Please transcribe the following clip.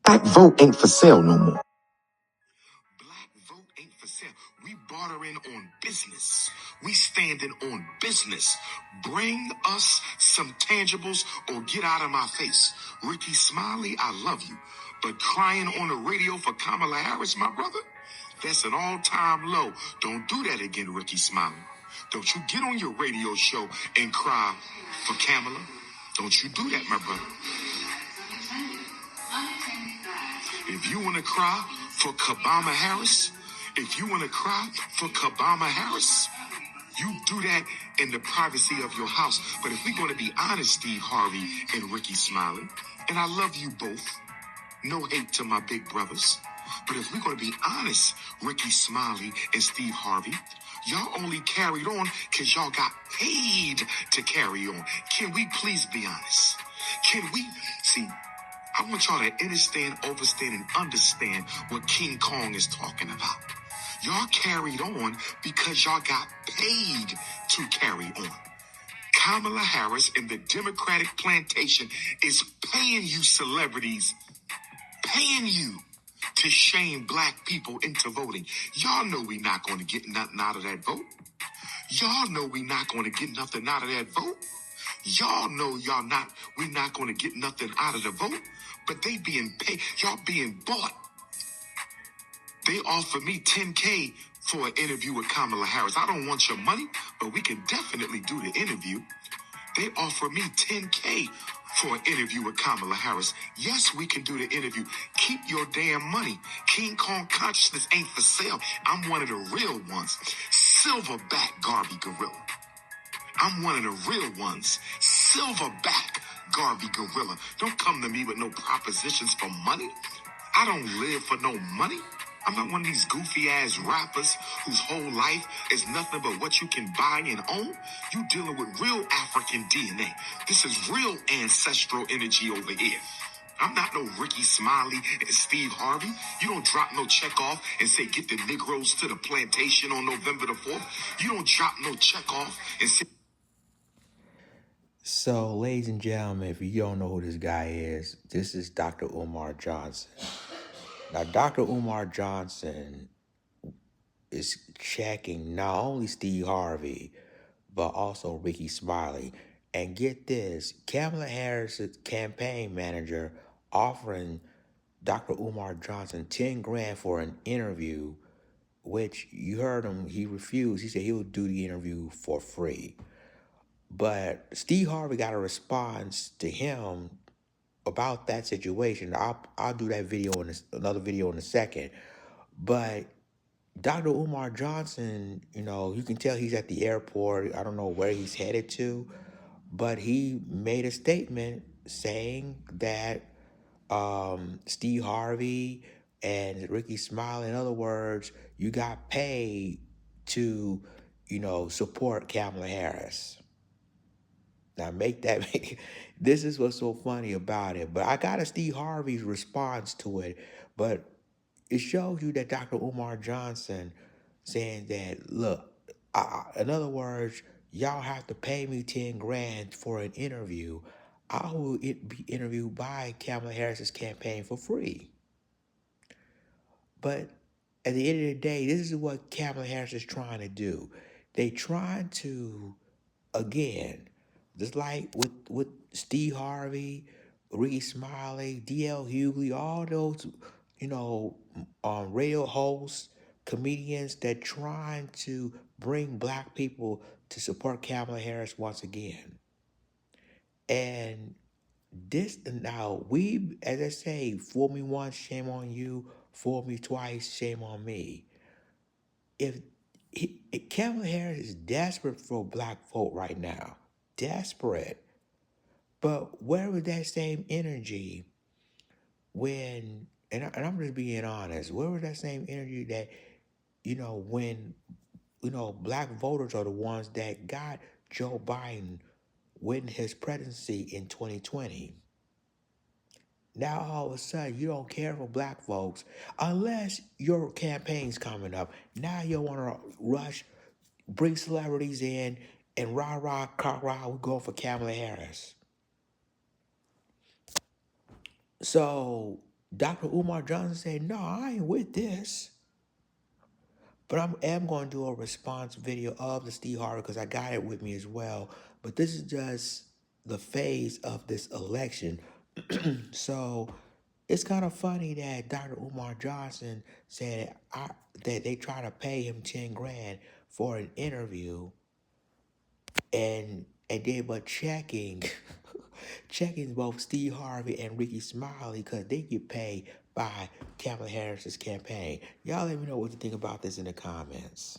Black vote ain't for sale no more. Black vote ain't for sale. We bartering on business. We standing on business. Bring us some tangibles or get out of my face. Ricky Smiley, I love you. But crying on the radio for Kamala Harris, my brother, that's an all-time low. Don't do that again, Ricky Smiley. Don't you get on your radio show and cry for Kamala. Don't you do that, my brother. If you want to cry for Kamala Harris, if you want to cry for Kamala Harris, you do that in the privacy of your house. But if we're going to be honest, Steve Harvey and Ricky Smiley, and I love you both, no hate to my big brothers, but if we're going to be honest, Ricky Smiley and Steve Harvey, y'all only carried on because y'all got paid to carry on. Can we please be honest? Can we see? I want y'all to understand, overstand, and understand what King Kong is talking about. Y'all carried on because y'all got paid to carry on. Kamala Harris and the Democratic plantation is paying you celebrities, paying you to shame black people into voting. Y'all know we not going to get nothing out of that vote. Y'all know we not going to get nothing out of that vote. Y'all know we not going to get nothing out of the vote, but they being paid, y'all being bought. They offer me $10K for an interview with Kamala Harris. I don't want your money, but we can definitely do the interview. They offer me $10K for an interview with Kamala Harris. Yes, we can do the interview. Keep your damn money. King Kong consciousness ain't for sale. I'm one of the real ones. Silverback Garvey Gorilla. I'm one of the real ones. Silverback Garvey Gorilla. Don't come to me with no propositions for money. I don't live for no money. I'm not one of these goofy ass rappers whose whole life is nothing but what you can buy and own. You dealing with real African DNA. This is real ancestral energy over here. I'm not no Ricky Smiley and Steve Harvey. You don't drop no check off and say, get the Negroes to the plantation on November the 4th. You don't drop no check off and say... So, ladies and gentlemen, if you don't know who this guy is, this is Dr. Umar Johnson. Now, Dr. Umar Johnson is checking not only Steve Harvey, but also Ricky Smiley. And get this, Kamala Harris's campaign manager offering Dr. Umar Johnson 10 grand for an interview, which you heard him, he refused. He said he would do the interview for free. But Steve Harvey got a response to him about that situation. I'll do that video in another video in a second. But Dr. Umar Johnson, you can tell he's at the airport. I don't know where he's headed to, but he made a statement saying that Steve Harvey and Ricky Smiley, in other words, you got paid to, support Kamala Harris. Now this is what's so funny about it. But I got a Steve Harvey's response to it, but it shows you that Dr. Umar Johnson saying that, look, in other words, y'all have to pay me 10 grand for an interview. I will be interviewed by Kamala Harris's campaign for free. But at the end of the day, this is what Kamala Harris is trying to do. They trying to, again, just like with Steve Harvey, Ricky Smiley, D.L. Hughley, all those, radio hosts, comedians that trying to bring black people to support Kamala Harris once again. And this, now, we, as I say, fool me once, shame on you. Fool me twice, shame on me. If Kamala Harris is desperate for a black vote right now, desperate. But where was that same energy when, and I'm just being honest, where was that same energy that, when, black voters are the ones that got Joe Biden winning his presidency in 2020? Now all of a sudden you don't care for black folks unless your campaign's coming up. Now you want to rush, bring celebrities in, and rah, cock, we're going for Kamala Harris. So Dr. Umar Johnson said, no, I ain't with this. But I am going to do a response video of the Steve Harvey because I got it with me as well. But this is just the phase of this election. So it's kind of funny that Dr. Umar Johnson said that they try to pay him 10 grand for an interview and then but checking checking both Steve Harvey and Ricky Smiley because they get paid by Kamala Harris's campaign. Y'all let me know what you think about this in the comments.